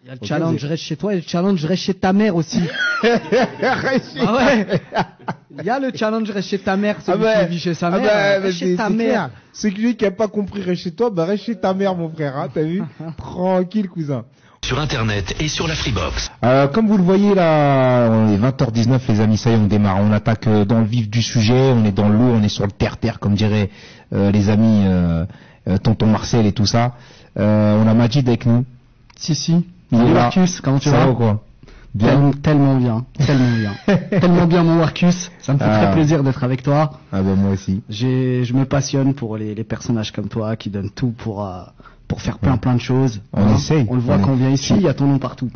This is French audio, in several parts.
Il y a le challenge reste chez toi et le challenge reste chez ta mère aussi. Ah ouais. Il y a le challenge reste chez ta mère, celui qui vit chez sa mère. Reste chez ta mère. C'est lui qui a pas compris reste chez toi, bah reste chez ta mère mon frère, hein, t'as vu? Tranquille cousin. Sur internet et sur la Freebox. Comme vous le voyez là, on est 20h19 les amis, ça y est on démarre, on attaque dans le vif du sujet, on est dans l'eau, on est sur le terre-terre comme diraient les amis tonton Marcel et tout ça. On a Majid avec nous. Si. Salut Marcus, comment tu vas? Ça va quoi? Bien. Tellement bien. Tellement bien mon Marcus, ça me fait très plaisir d'être avec toi. Ah bah moi aussi. Je me passionne pour les personnages comme toi qui donnent tout pour faire plein de choses. On essaye. On le voit quand on vient ici, il y a ton nom partout.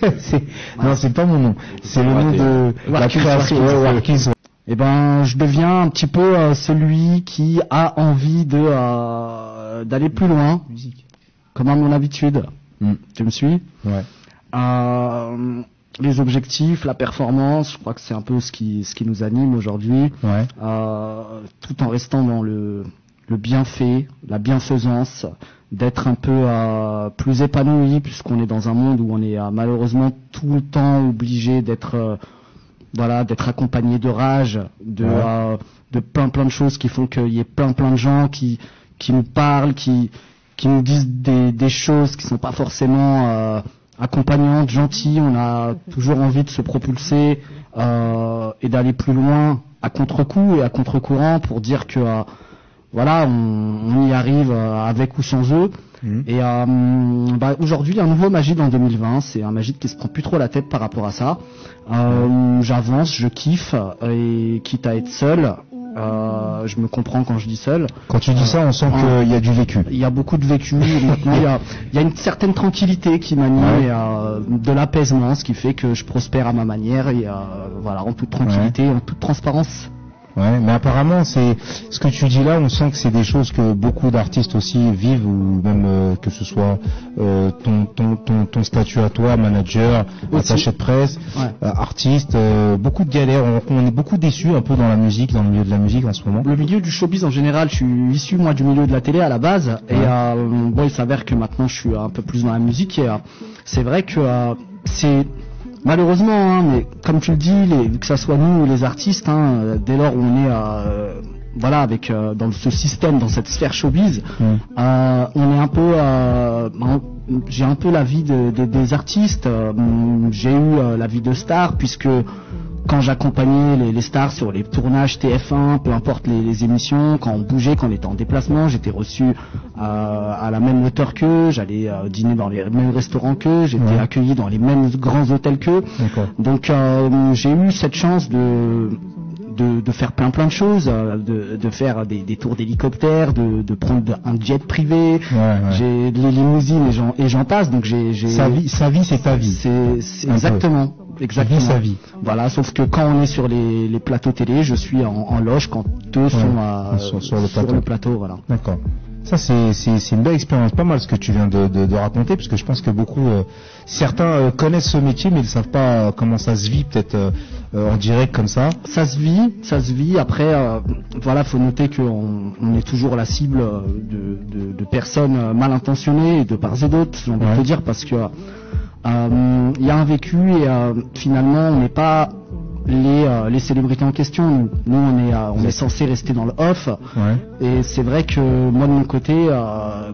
Non, c'est pas mon nom. C'est le nom de la création. Warkis. Eh ben, je deviens un petit peu celui qui a envie d'aller plus loin. Comme à mon habitude. Tu me suis? Ouais. Les objectifs, la performance, je crois que c'est un peu ce qui nous anime aujourd'hui. Ouais. Tout en restant dans le bienfait, la bienfaisance, d'être un peu plus épanoui, puisqu'on est dans un monde où on est malheureusement tout le temps obligé d'être d'être accompagné de rage, de plein de choses qui font qu'il y ait plein de gens qui nous parlent, qui nous disent des choses qui sont pas forcément accompagnantes, gentilles. On a toujours envie de se propulser et d'aller plus loin à contre-coup et à contre-courant pour dire que on y arrive avec ou sans eux. Et aujourd'hui, un nouveau Majid en 2020, c'est un Majid qui se prend plus trop la tête par rapport à ça. J'avance, je kiffe, et quitte à être seul, je me comprends quand je dis seul. Quand tu dis ça, on sent qu'il y a du vécu. Il y a beaucoup de vécu. Et maintenant, il y a une certaine tranquillité qui m'anime, et de l'apaisement, ce qui fait que je prospère à ma manière, et en toute tranquillité, en toute transparence. Ouais, mais apparemment, c'est ce que tu dis là, on sent que c'est des choses que beaucoup d'artistes aussi vivent, ou même que ce soit ton statut à toi, manager, attaché de presse, artiste, beaucoup de galères. On est beaucoup déçus un peu dans la musique, dans le milieu de la musique en ce moment. Le milieu du showbiz en général, je suis issu moi du milieu de la télé à la base, et il s'avère que maintenant je suis un peu plus dans la musique, et c'est vrai que c'est malheureusement, mais comme tu le dis, que ça soit nous ou les artistes, dès lors où on est avec dans ce système, dans cette sphère showbiz, on est un peu j'ai un peu la vie des artistes, j'ai eu la vie de star, puisque quand j'accompagnais les stars sur les tournages TF1, peu importe les émissions, quand on bougeait, quand on était en déplacement, j'étais reçu à la même hauteur qu'eux, j'allais dîner dans les mêmes restaurants qu'eux, j'étais accueilli dans les mêmes grands hôtels qu'eux. Donc j'ai eu cette chance de faire plein de choses, de faire des tours d'hélicoptère, de prendre un jet privé, j'ai les limousines et j'en passe. Donc sa vie c'est ta vie. C'est exactement. Exactement. Sa vie. Voilà, sauf que quand on est sur les plateaux télé, je suis en loge quand eux sont sur le plateau. Voilà. D'accord. Ça c'est une belle expérience, pas mal ce que tu viens de raconter, parce que je pense que beaucoup certains connaissent ce métier mais ils ne savent pas comment ça se vit peut-être en direct comme ça. Ça se vit. Après faut noter qu'on est toujours la cible de personnes mal intentionnées et de part et d'autre, j'ai envie de te dire, parce que il y a un vécu, et finalement on n'est pas les célébrités en question. Nous on est censé rester dans le off, et c'est vrai que moi de mon côté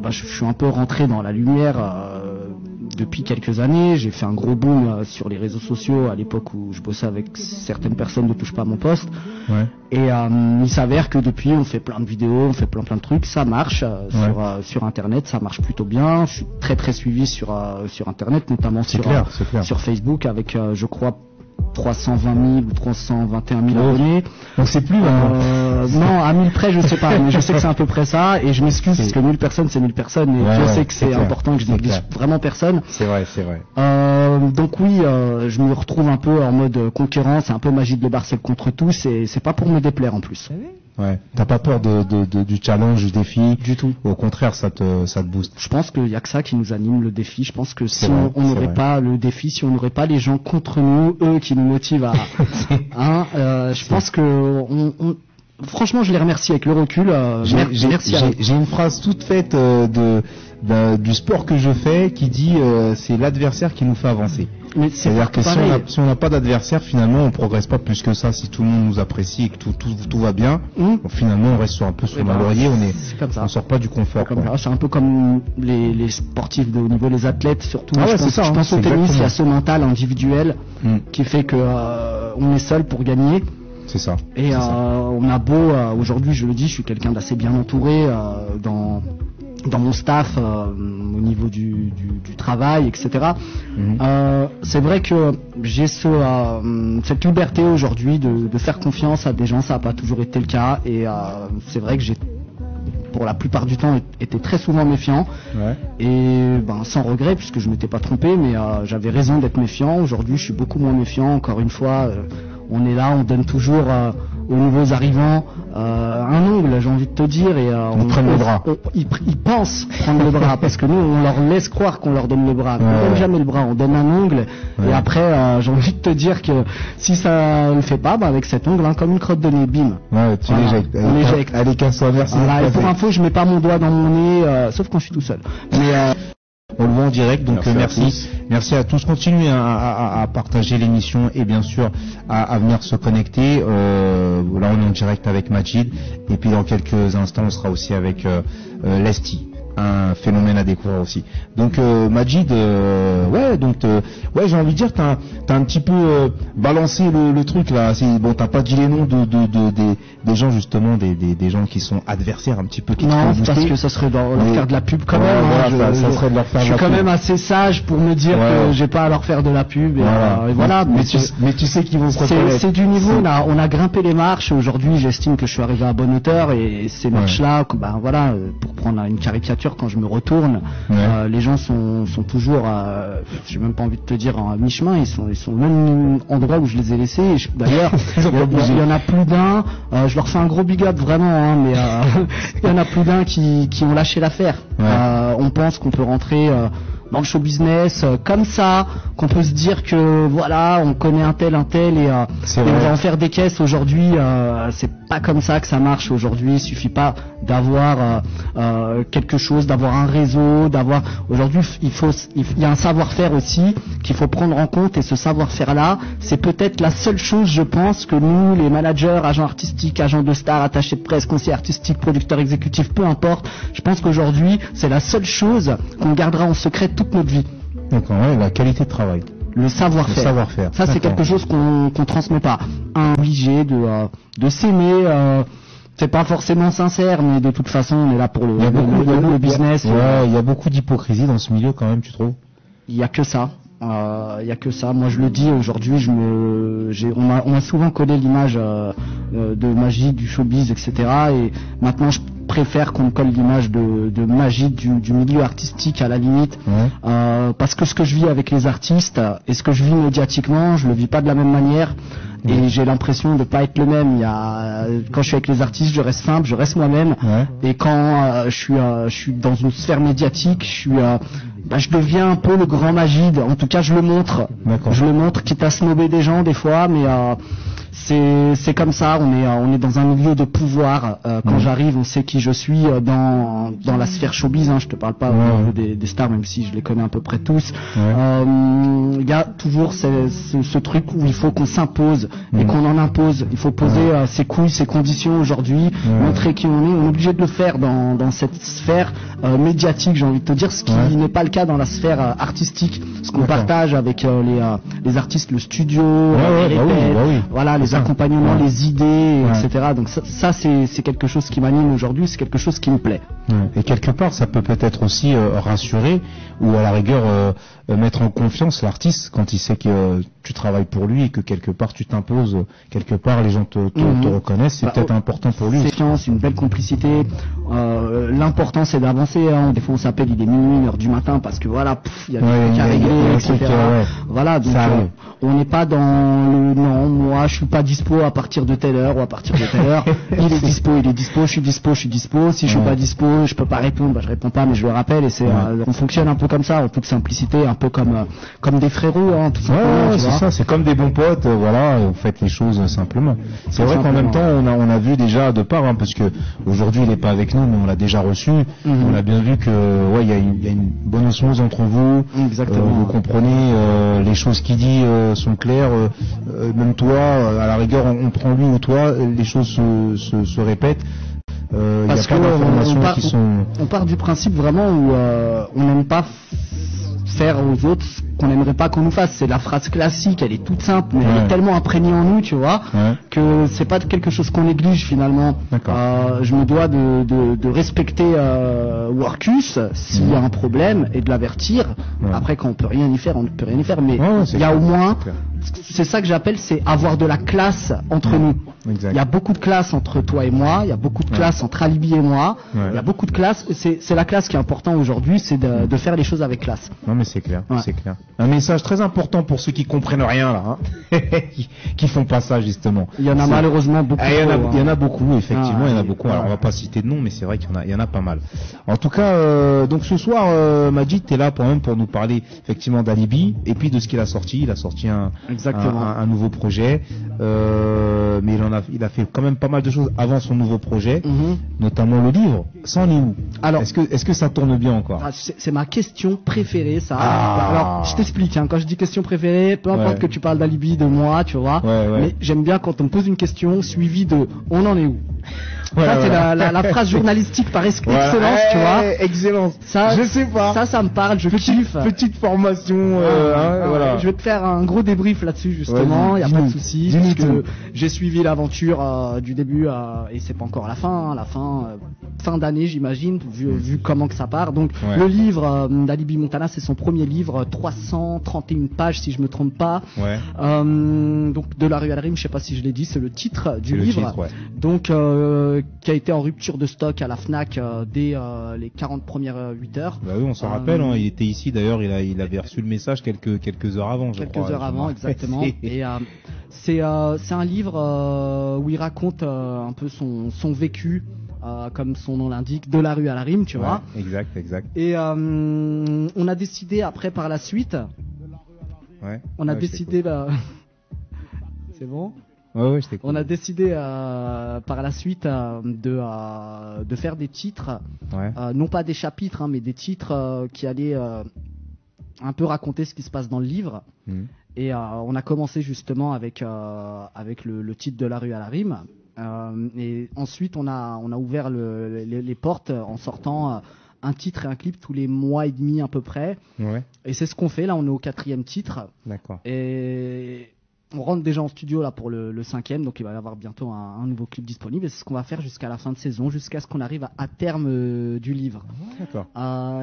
je suis un peu rentré dans la lumière depuis quelques années. J'ai fait un gros boom sur les réseaux sociaux à l'époque où je bossais avec certaines personnes de Touche pas à mon poste, et il s'avère que depuis on fait plein de vidéos, on fait plein de trucs, ça marche sur internet, ça marche plutôt bien. Je suis très suivi sur internet, notamment sur Facebook, avec je crois 320 000 ou 321 000 abonnés. Donc c'est plus non, à 1000 près je sais pas, mais je sais que c'est à peu près ça, et je m'excuse parce que 1000 personnes c'est 1000 personnes, et je sais que c'est important, que je néglige vraiment personne. C'est vrai. Donc oui, je me retrouve un peu en mode concurrence, c'est un peu Majid Le Barcel contre tous, et c'est pas pour me déplaire en plus. T'as pas peur du challenge, du défi? Du tout. Au contraire, ça te booste. Je pense qu'il y a que ça qui nous anime, le défi. Je pense que si on n'aurait pas le défi, si on n'aurait pas les gens contre nous, eux qui nous motivent à, je pense que franchement, je les remercie avec le recul. Merci à eux. J'ai une phrase toute faite du sport que je fais qui dit c'est l'adversaire qui nous fait avancer. C'est-à-dire que si on n'a pas d'adversaire, finalement, on progresse pas plus que ça. Si tout le monde nous apprécie et que tout va bien, bon, finalement, on reste un peu sur un laurier. On sort pas du confort. C'est un peu comme les sportifs de haut niveau, les athlètes surtout. Je pense au tennis, il y a ce mental individuel qui fait que on est seul pour gagner. C'est ça. Et on a beau aujourd'hui, je le dis, je suis quelqu'un d'assez bien entouré dans mon staff, au niveau du travail, etc. C'est vrai que j'ai cette liberté aujourd'hui de faire confiance à des gens. Ça n'a pas toujours été le cas, et c'est vrai que j'ai, pour la plupart du temps, été très souvent méfiant, et sans regret puisque je m'étais pas trompé, mais j'avais raison d'être méfiant. Aujourd'hui, je suis beaucoup moins méfiant. Encore une fois, on est là, on donne toujours aux nouveaux arrivants un ongle, j'ai envie de te dire, et on prenne le bras. Ils pensent prendre le bras parce que nous, on leur laisse croire qu'on leur donne le bras. On donne jamais le bras, on donne un ongle, et après, j'ai envie de te dire que si ça le fait pas, avec cet ongle, comme une crotte de nez, bim. Ouais, tu l'éjectes. On l'éjecte. Allez, casse-toi, merci. Voilà, et pour info, je mets pas mon doigt dans mon nez, sauf quand je suis tout seul. Mais on le voit en direct, donc merci à tous. Continuez à partager l'émission et bien sûr à venir se connecter. Là, on est en direct avec Majid, et puis dans quelques instants, on sera aussi avec Lesty, un phénomène à découvrir aussi. Donc Majid, j'ai envie de dire, t'as un petit peu balancé le truc là. Bon, t'as pas dit les noms des gens justement, des gens qui sont adversaires un petit peu. Non, parce que ça serait leur faire de la pub quand même. Ça serait de leur faire de la pub. Je suis quand même assez sage pour me dire que j'ai pas à leur faire de la pub. Et voilà. Mais tu sais qu'ils vont se reconnaître. C'est du niveau. On a grimpé les marches. Aujourd'hui, j'estime que je suis arrivé à bonne hauteur, et ces marches-là, pour prendre une caricature, quand je me retourne, les gens sont toujours, j'ai même pas envie de te dire à mi-chemin, ils sont au même endroit où je les ai laissés. D'ailleurs, il y en a plus d'un, je leur fais un gros big up vraiment, mais il y en a plus d'un qui ont lâché l'affaire. On pense qu'on peut rentrer dans le show business comme ça, qu'on peut se dire que voilà, on connaît un tel et on va en faire des caisses. Aujourd'hui, c'est pas comme ça que ça marche aujourd'hui. Il suffit pas d'avoir quelque chose, d'avoir un réseau, aujourd'hui il y a un savoir-faire aussi qu'il faut prendre en compte, et ce savoir-faire là, c'est peut-être la seule chose, je pense, que nous, les managers, agents artistiques, agents de stars, attachés de presse, conseillers artistiques, producteurs exécutifs, peu importe, je pense qu'aujourd'hui c'est la seule chose qu'on gardera en secret toute notre vie. Donc la qualité de travail. Le savoir-faire. Ça, c'est quelque chose qu'on transmet pas. Obligé de s'aimer. C'est pas forcément sincère, mais de toute façon, on est là pour le business. Il y a beaucoup d'hypocrisie dans ce milieu quand même, tu trouves? Il y a que ça. Moi, je le dis aujourd'hui, on m'a souvent collé l'image de Majid, du showbiz, etc. Et maintenant, je préfère qu'on me colle l'image de Majid du milieu artistique à la limite, parce que ce que je vis avec les artistes et ce que je vis médiatiquement, je le vis pas de la même manière, et j'ai l'impression de pas être le même. Quand je suis avec les artistes, je reste simple, je reste moi-même, et quand je suis dans une sphère médiatique, je deviens un peu le grand Majid. En tout cas, je le montre. Je le montre, quitte à snobber des gens des fois, mais c'est comme ça. On est dans un milieu de pouvoir. Quand j'arrive, on sait qui je suis dans la sphère showbiz. Je te parle pas des stars, même si je les connais à peu près tous. Il y a toujours ce truc où il faut qu'on s'impose et qu'on en impose. Il faut poser ses couilles, ses conditions aujourd'hui, montrer qui on est. On est obligé de le faire dans cette sphère médiatique, j'ai envie de te dire, ce qui n'est pas le cas dans la sphère artistique. Ce qu'on partage avec les artistes, le studio, les accompagnements, les idées, etc. Donc ça c'est quelque chose qui m'anime aujourd'hui, c'est quelque chose qui me plaît. Et quelque part, ça peut peut-être aussi rassurer, ou à la rigueur mettre en confiance l'artiste quand il sait que tu travailles pour lui et que quelque part tu t'imposes, quelque part les gens te reconnaissent, c'est peut-être important pour lui. C'est une belle complicité. L'important c'est d'avancer. Des fois on s'appelle, il est minuit, 1h du matin, parce que voilà, il y a des trucs à régler, etc. Voilà, donc on n'est pas dans le non, moi je suis pas dispo à partir de telle heure ou à partir de telle heure. Il est dispo, je suis dispo. Si je suis pas dispo, je peux pas répondre, je réponds pas, mais je le rappelle. Et on fonctionne un peu comme ça, en toute simplicité, un peu comme des frérots, tout simplement. ça, c'est comme des bons potes, voilà, vous faites les choses simplement. C'est vrai qu'en même temps, on a vu déjà de part, hein, parce que aujourd'hui il n'est pas avec nous, mais on l'a déjà reçu. On a bien vu que, ouais, il y a une bonne osmose entre vous. Exactement. Vous comprenez, les choses qu'il dit sont claires. Même toi, à la rigueur, on prend lui ou toi, les choses se répètent. Parce y a pas d'informations qui sont. On part du principe vraiment où on n'aime pas faire aux autres ce qu'on n'aimerait pas qu'on nous fasse. C'est la phrase classique, elle est toute simple, mais elle est tellement imprégnée en nous, tu vois, que c'est pas quelque chose qu'on néglige finalement. Je me dois de respecter Workus s'il y a un problème et de l'avertir. Après, quand on peut rien y faire, on ne peut rien y faire, mais il y a au moins, c'est ça que j'appelle, c'est avoir de la classe entre nous. Il y a beaucoup de classe entre toi et moi, il y a beaucoup de classe entre Alibi et moi, il y a beaucoup de classe, c'est la classe qui est important aujourd'hui, c'est de faire les choses avec classe. Non mais c'est clair, c'est clair. Un message très important pour ceux qui comprennent rien là, hein, qui font pas ça justement. Il y en a malheureusement beaucoup. Il y en a beaucoup, effectivement, il y en a beaucoup. Alors on va pas citer de nom, mais c'est vrai qu'il y en a pas mal. En tout cas, donc ce soir, Majid, t'es là pour nous parler effectivement d'Alibi et puis de ce qu'il a sorti. Il a sorti un nouveau projet, mais il a fait quand même pas mal de choses avant son nouveau projet, notamment le livre. Ça en est où? Alors, est-ce que ça tourne bien encore? C'est ma question préférée, ça. Alors, je t'explique, hein, quand je dis question préférée, peu importe que tu parles d'Alibi, de moi, tu vois, mais j'aime bien quand on me pose une question suivie de on en est où? Ça, c'est la phrase journalistique par excellence, tu vois. Excellence. Ça, je sais pas. Ça me parle, je kiffe. Petite formation, voilà. Je vais te faire un gros débrief là-dessus, justement. Il y a pas de souci. Parce que j'ai suivi l'aventure du début et c'est pas encore la fin. Fin d'année, j'imagine, vu comment que ça part. Donc, le livre d'Alibi Montana, c'est son premier livre, 331 pages, si je me trompe pas. Donc, De la rue à la rime, je sais pas si je l'ai dit, c'est le titre du livre. Donc, qui a été en rupture de stock à la Fnac dès les 40 premières 8 heures. Bah oui, on s'en rappelle, hein, il était ici d'ailleurs, il avait reçu le message quelques heures avant, je crois. Quelques heures avant, exactement. Et c'est un livre où il raconte un peu son vécu, comme son nom l'indique, de la rue à la rime, tu vois. Exact. Et on a décidé après par la suite. On a décidé C'est bon? On a décidé par la suite de faire des titres, non pas des chapitres, hein, mais des titres qui allaient un peu raconter ce qui se passe dans le livre. Et on a commencé justement avec le titre de la rue à la rime. Et ensuite on a ouvert les portes en sortant un titre et un clip tous les mois et demi à peu près. Et c'est ce qu'on fait là, on est au 4e titre. D'accord. Et on rentre déjà en studio là pour le 5e, donc il va y avoir bientôt un nouveau clip disponible et c'est ce qu'on va faire jusqu'à la fin de saison, jusqu'à ce qu'on arrive à terme du livre. D'accord.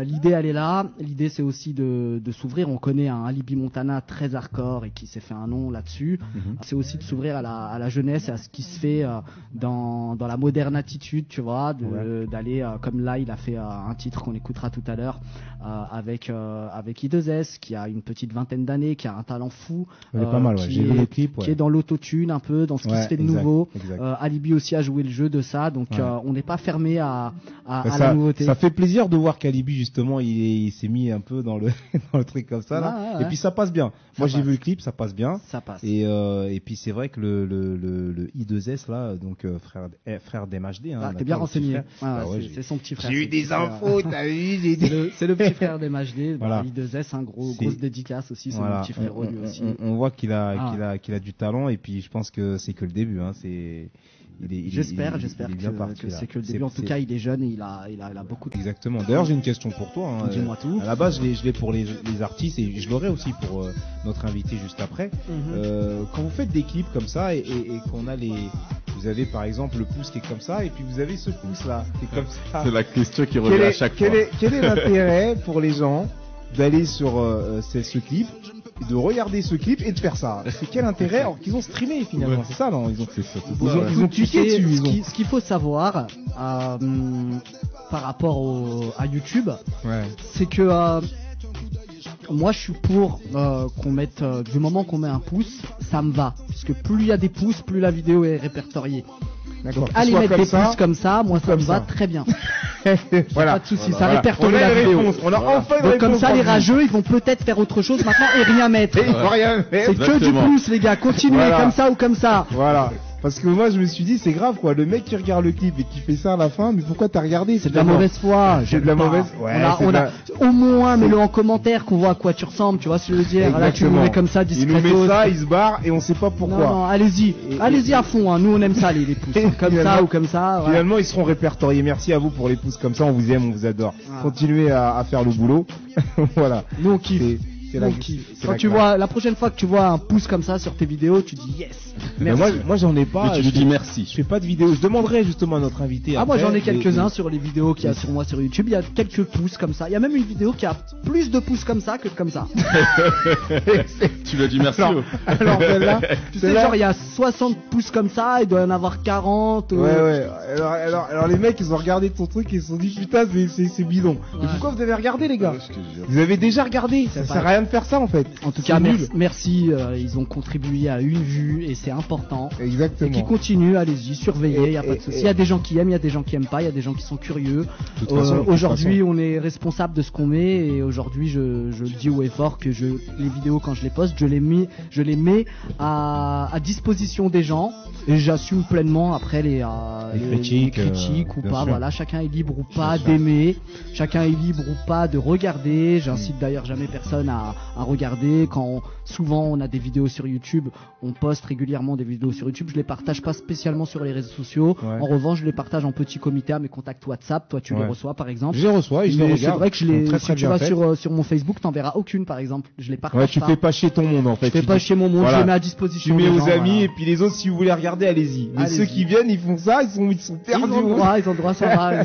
L'idée elle est là, l'idée c'est aussi de s'ouvrir, on connaît un Alibi Montana très hardcore et qui s'est fait un nom là-dessus, c'est aussi de s'ouvrir à la jeunesse et à ce qui se fait dans la moderne attitude, tu vois, d'aller comme là il a fait un titre qu'on écoutera tout à l'heure avec I2S qui a une petite vingtaine d'années, qui a un talent fou, pas mal, le clip, qui est dans l'autotune un peu, dans ce qui se fait de nouveau. Alibi aussi a joué le jeu de ça, donc on n'est pas fermé à la nouveauté. Ça fait plaisir de voir qu'Alibi justement il s'est mis un peu dans le truc comme ça là. Et puis ça passe bien. Moi j'ai vu le clip, ça passe bien. Ça passe. Et puis c'est vrai que le I2S là, donc frère d'MHD. Hein, t'es bien renseigné. C'est son petit frère. J'ai eu des infos, t'as vu. C'est le petit frère d'MHD. I2S, grosse dédicace aussi, c'est mon petit frère lui aussi. On voit qu'il a du talent et puis je pense que c'est que le début, hein. J'espère que c'est que le début. En tout cas, il est jeune et il a beaucoup de... Exactement. D'ailleurs, j'ai une question pour toi. Hein. Dis-moi tout. À la base, je l'ai pour les artistes et je l'aurai aussi pour notre invité juste après. Quand vous faites des clips comme ça et qu'on a vous avez par exemple le pouce qui est comme ça et puis vous avez ce pouce là qui est comme ça. C'est la question qui revient à chaque fois. Quel est l'intérêt pour les gens d'aller sur ce clip, de regarder ce clip et de faire ça? C'est quel intérêt alors qu'ils ont streamé finalement? C'est ça, non? Ils ont cliqué dessus. Ce qu'il faut savoir par rapport à YouTube, c'est que moi je suis pour qu'on mette du moment qu'on met un pouce, ça me va, puisque plus il y a des pouces, plus la vidéo est répertoriée. Donc allez mettre des pouces comme ça, moi ça me va très bien. Voilà. Pas de souci, ça Voilà. répertorie On a la une vidéo. réponse. On a enfin une Donc réponse. comme ça, les Francky. rageux, ils vont peut-être faire autre chose maintenant et rien mettre. Et il faut rien faire. C'est que du Exactement. plus, les gars. Continuez Voilà. comme ça ou comme ça. Voilà. Parce que moi je me suis dit c'est grave quoi, le mec qui regarde le clip et qui fait ça à la fin, mais pourquoi t'as regardé? C'est de la mauvaise foi. C'est de la mauvaise. Ouais, c'est de la- Au moins, mets-le en commentaire qu'on voit à quoi tu ressembles. Tu vois ce que je veux dire? Là, tu nous mets comme ça, Il nous discretos. met ça, il se barre et on sait pas pourquoi. Non, allez-y. Allez-y à fond. Hein. Nous, on aime ça, les pouces. Et Comme ça finalement- ou comme ça. Voilà. Finalement, ils seront répertoriés. Merci à vous pour les pouces comme ça. On vous aime, on vous adore. Ah. Continuez à faire le boulot. Voilà. Nous, on kiffe. C'est Nous, la- on kiffe. c'est Quand la tu classe. vois, la prochaine fois que tu vois un pouce comme ça sur tes vidéos, tu dis yes. Mais Merci. moi j'en ai pas. Mais tu je lui dis fais- merci. Je fais pas de vidéos. Je demanderai justement à notre invité. Ah, moi après, j'en ai mais- quelques-uns sur les vidéos qu'il y a sur moi sur YouTube. Il y a quelques pouces comme ça. Il y a même une vidéo qui a plus de pouces comme ça que comme ça. Tu lui as dit merci. Alors, alors celle-là, Tu sais, genre il y a 60 pouces comme ça, il doit y en avoir 40. Ouais, ouais. Alors, les mecs, ils ont regardé ton truc et ils se sont dit, putain, c'est bidon. Mais Ouais. pourquoi vous avez regardé, les gars? Je te jure. Vous avez déjà regardé. Ça C'est sert pas- à rien de faire ça, en fait. En tout C'est cas, nul. merci. Ils ont contribué à une vue et c'est important. Et Exactement. qui continue, allez-y, surveillez, il n'y a Et- pas de souci. et- Il y a des gens qui aiment, il y a des gens qui aiment pas, il y a des gens qui sont curieux. De toute façon, Aujourd'hui, on est responsable de ce qu'on met et aujourd'hui, je le dis haut et fort que les vidéos, quand je les poste, je les mets à disposition des gens et j'assume pleinement après les critiques, critiques ou bien pas. sûr. Voilà, chacun est libre ou pas sûr. d'aimer, chacun est libre ou pas de regarder. J'incite d'ailleurs jamais personne à regarder. Souvent on a des vidéos sur YouTube, on poste régulièrement des vidéos sur YouTube. Je les partage pas spécialement sur les réseaux sociaux. Ouais. En revanche, je les partage en petit comité à mes contacts WhatsApp. Toi, tu les Ouais. reçois par exemple. Je les reçois et je les Mais regarde. c'est vrai que je Ils sont les, très, si très tu bien vas faits. sur mon Facebook, t'en verras aucune par exemple. Je les partage Ouais, tu pas. fais pas chier ton monde, en fait. Je fais Tu pas dis- chez mon monde, Voilà. je les mets à Tu disposition. mets des aux gens, amis voilà. et puis les autres, si vous voulez regarder, allez-y. Mais Allez-y. ceux qui viennent, ils font ça, ils sont Ils perdus. ont le droit, ça va.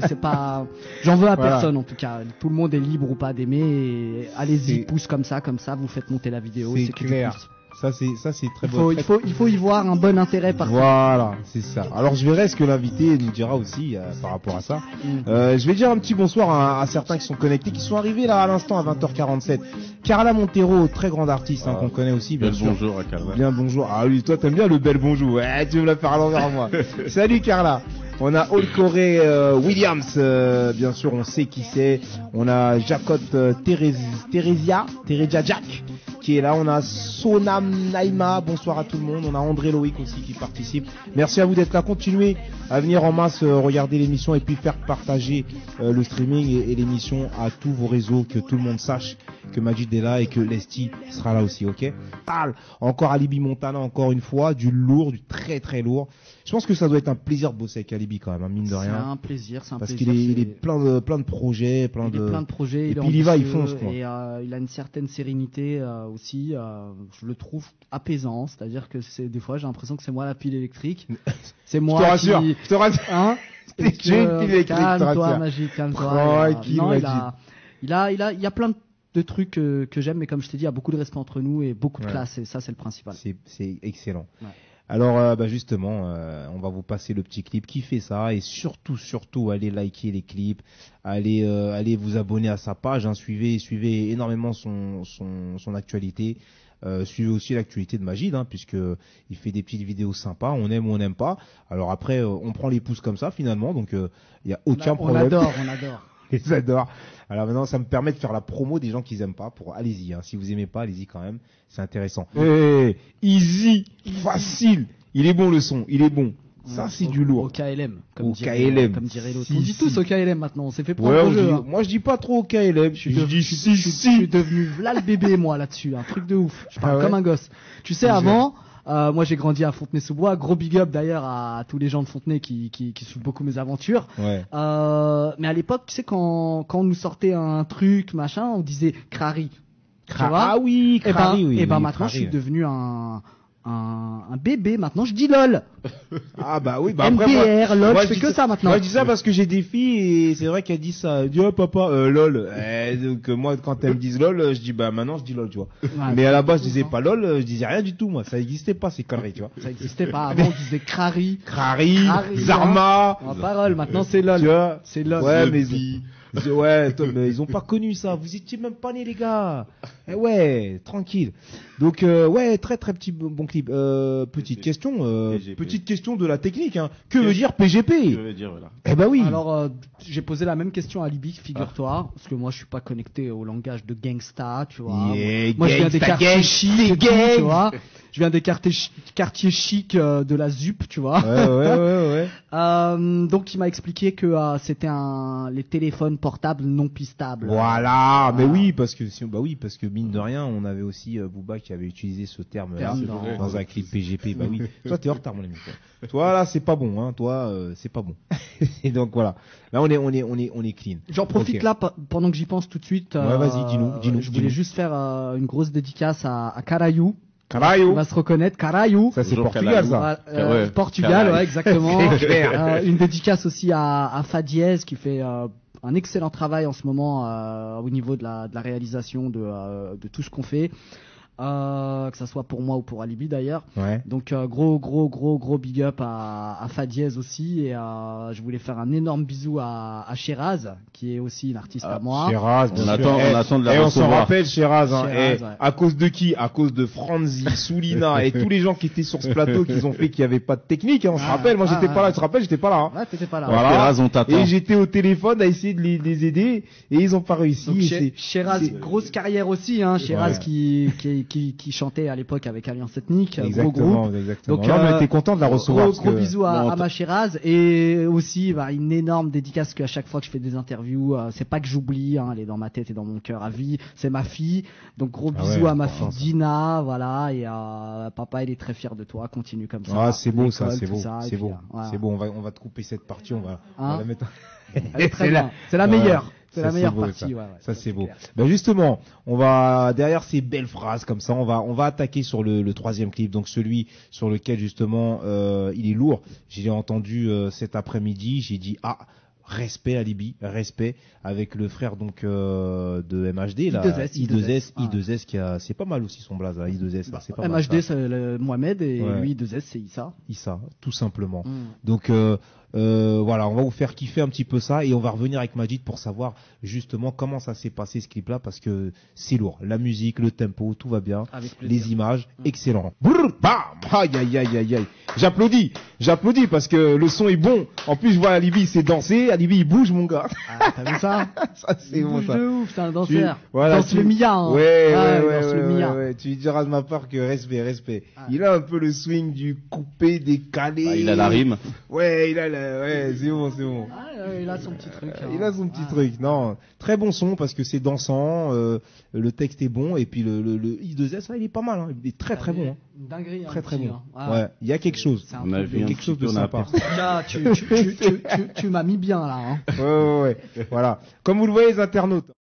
C'est pas. J'en veux à Voilà. personne en tout cas. Tout le monde est libre ou pas d'aimer. Et allez-y, C'est- pouce comme ça, vous faites monter la vidéo. C'est que du clair. pouce. Ça, c'est très Il bon. faut y voir un bon intérêt par Voilà, c'est ça. Alors je verrai ce que l'invité nous dira aussi par rapport à ça. Je vais dire un petit bonsoir à certains qui sont connectés, qui sont arrivés là à l'instant à 20h47. Carla Montero, très grande artiste qu'on connaît aussi, bien Bel sûr. bonjour à Carla. Bien bonjour. Ah oui, toi t'aimes bien le bel bonjour. Ouais, tu veux me la faire à l'envers moi. Salut Carla. On a All Corey Williams, bien sûr, on sait qui c'est. On a Jacob Theresia Jack qui est là. On a Sonam Naima, bonsoir à tout le monde. On a André Loïc aussi qui participe. Merci à vous d'être là. Continuez à venir en masse regarder l'émission et puis faire partager le streaming et l'émission à tous vos réseaux, que tout le monde sache que Majid est là et que Lesti sera là aussi, ok? Parle. Encore Alibi Montana, encore une fois, du lourd, du très très lourd. Je pense que ça doit être un plaisir de bosser avec Alibi quand même, hein, mine de C'est rien. un plaisir, c'est un Parce plaisir. qu'il est plein de projets, Il est plein de projets, Et il est puis il y va, il ambitieux fonce, quoi. et il a une certaine sérénité aussi. Je le trouve apaisant, c'est-à-dire que des fois j'ai l'impression que c'est moi la pile électrique. C'est Je moi te rassure, qui. je te rassure. Hein J'ai une pile électrique, je te Calme-toi, rassure. Magique, calme-toi. Tranquille, Non, Magic. il y a plein de trucs que j'aime, mais comme je t'ai dit, il y a beaucoup de respect entre nous et beaucoup de Ouais. classe, et ça c'est le principal. C'est excellent. Ouais. Alors justement, on va vous passer le petit clip qui fait ça et surtout allez liker les clips, allez vous abonner à sa page, hein, suivez énormément son actualité. Suivez aussi l'actualité de Majid, hein, puisque il fait des petites vidéos sympas, on aime ou on n'aime pas. Alors après, on prend les pouces comme ça finalement, donc il y a aucun On problème. adore. Ils adorent. Alors maintenant, ça me permet de faire la promo des gens qu'ils aiment pas. Allez-y, hein. Si vous aimez pas, allez-y quand même. C'est intéressant. Easy, facile. Il est bon le son, il est bon. Ça c'est du Au lourd. KLM, Au dirait KLM. l'autre. Si, On dit si. tous au KLM maintenant, on s'est fait Ouais, prendre au jeu. hein. moi je dis pas trop au KLM. Je dis Je si. suis devenu là le bébé moi là-dessus, un truc de ouf. Je parle Ah ouais comme un gosse. Tu sais, Je avant, moi j'ai grandi à Fontenay-sous-Bois. Gros big up d'ailleurs à tous les gens de Fontenay qui suivent beaucoup mes aventures. Ouais. Mais à l'époque, tu sais, quand on nous sortait un truc machin, on disait Crary. Tu vois Ah oui, Et Crary, oui. et ben oui, maintenant Crary. je suis devenu un bébé. Maintenant je dis lol. Ah bah oui, bah après moi, MDR, lol, moi, je fais dis que ça maintenant. Moi je dis ça parce que j'ai des filles et c'est vrai qu'elles disent ça. Elles disent oh papa lol. Donc moi quand elles me disent lol, je dis bah maintenant je dis lol, tu vois. Ouais, Mais à la base je c'est disais ça. pas lol, je disais rien du tout moi, ça existait pas ces conneries, tu vois. Ça existait pas. Avant on disait Crary. Crary, Crary, Zarma, En parole, maintenant c'est lol. tu vois. C'est lol. Ouais, mais Zepi. Ouais, Tom, ils ont pas connu ça. Vous étiez même pas nés, les gars. Eh ouais, tranquille. Donc, ouais, très très petit bon clip. Petite question, PGP. petite question de la technique. Hein. Que veut dire PGP? Je veux dire, voilà. Eh ben oui. Alors, j'ai posé la même question à Libby, figure-toi, parce que moi je suis pas connecté au langage de gangsta, tu vois. Yeah, Moi je viens des gangsta, quartiers gang, chics, c'est et tout, gang. tu vois. Je viens des quartiers chics de la ZUP, tu vois. Ouais. Donc il m'a expliqué que c'était les téléphones portables non pistables. Voilà, mais oui, parce que parce que mine de rien, on avait aussi Booba qui avait utilisé ce terme-là Terme dans un clip PGP. Bah oui, toi t'es en retard, mon ami. Toi là, c'est pas bon, hein. Toi, c'est pas bon. Et donc voilà. Là, on est clean. J'en profite Ok. là pendant que j'y pense tout de suite. Ouais, vas-y, dis-nous. Je voulais juste faire une grosse dédicace à Carayou. Caralho. On va se reconnaître, Carayou. Ça c'est Toujours Portugal, ça. Ouais, Ouais, Portugal, Carayou. ouais, exactement. C'est clair. Une dédicace aussi à Fadiez qui fait un excellent travail en ce moment au niveau de la réalisation de tout ce qu'on fait. Que ça soit pour moi ou pour Alibi d'ailleurs. Ouais. Donc gros big up à Fadiez aussi, et je voulais faire un énorme bisou à Sheraz qui est aussi une artiste à moi. Sheraz, bien On sûr. attend de la Et on s'en recevoir. rappelle, Sheraz, hein. Sheraz, Et ouais. à cause de qui? À cause de Franzi, Soulina et tous les gens qui étaient sur ce plateau qui ont fait qu'il n'y avait pas de technique, hein. On se rappelle, moi j'étais pas là, tu te rappelles, j'étais pas là, hein. Ouais, t'étais pas là. Voilà. Sheraz, on t'attend. Et j'étais au téléphone à essayer de les aider et ils ont pas réussi. Donc Et c'est- Sheraz, c'est- grosse carrière aussi, hein. Sheraz Ouais. qui chantait à l'époque avec Alliance Ethnique, gros Exactement, groupe. exactement. Donc, Donc, on était content de la recevoir. Gros parce que- bisous à Bon, ma Sheraz, et aussi une énorme dédicace qu'à chaque fois que je fais des interviews, c'est pas que j'oublie, hein, elle est dans ma tête et dans mon cœur à vie, c'est ma fille. Donc gros Ah bisous ouais, à ma enfin, fille ça. Dina, voilà, et papa il est très fier de toi, continue comme ça. Ah, c'est beau ça, L'école, c'est tout beau, ça, et c'est puis, beau, voilà. c'est beau. On va te couper cette partie, on va Hein la mettre. Elle est très C'est bien. C'est la meilleure. C'est Ça, la meilleure beau, partie. ça. Ouais, ouais, Ça c'est beau. clair. Ben justement, on va derrière ces belles phrases comme ça, on va attaquer sur le troisième clip, donc celui sur lequel justement il est lourd. J'ai entendu cet après-midi, j'ai dit respect à Libye, respect avec le frère donc de MHD là, I2S qui a, c'est pas mal aussi son blaze, hein, I2S, là, c'est pas mal. MHD ça. c'est Mohamed, et Ouais. lui 2S c'est Issa. Issa, tout simplement. Mm. Donc voilà, on va vous faire kiffer un petit peu ça et on va revenir avec Majid pour savoir justement comment ça s'est passé ce clip-là parce que c'est lourd. La musique, le tempo, tout va bien. Avec plaisir. Les images, excellent. Brrr, bam, aïe aïe aïe aïe aïe. J'applaudis parce que le son est bon. En plus, je vois Alibi, il s'est dansé. Alibi, il bouge, mon gars. Ah, t'as vu ça? Ça, c'est Il bon bouge ça. de ouf, c'est un danseur. Voilà, Danse le Mia. Hein. Ouais, Ah, il ouais, danse le ouais, Mia. ouais. Tu lui diras de ma part que respect. Ah. Il a un peu le swing du coupé, décalé. Ah, il a la rime. Ouais, c'est bon. Ah, il a son petit truc. hein. Il a son petit Ah. truc. Non, très bon son parce que c'est dansant, le texte est bon et puis le I2S, il est pas mal. Hein. Il est très très bon. Hein. Une dinguerie. Très hein, très petit, bon. hein. Ah, Ouais, il y a quelque chose. C'est un On a truc vu de- un Quelque chose de petit peu, on a sympa. aperçu. Déjà, tu m'as mis bien là. Hein. Ouais. Voilà. Comme vous le voyez les internautes.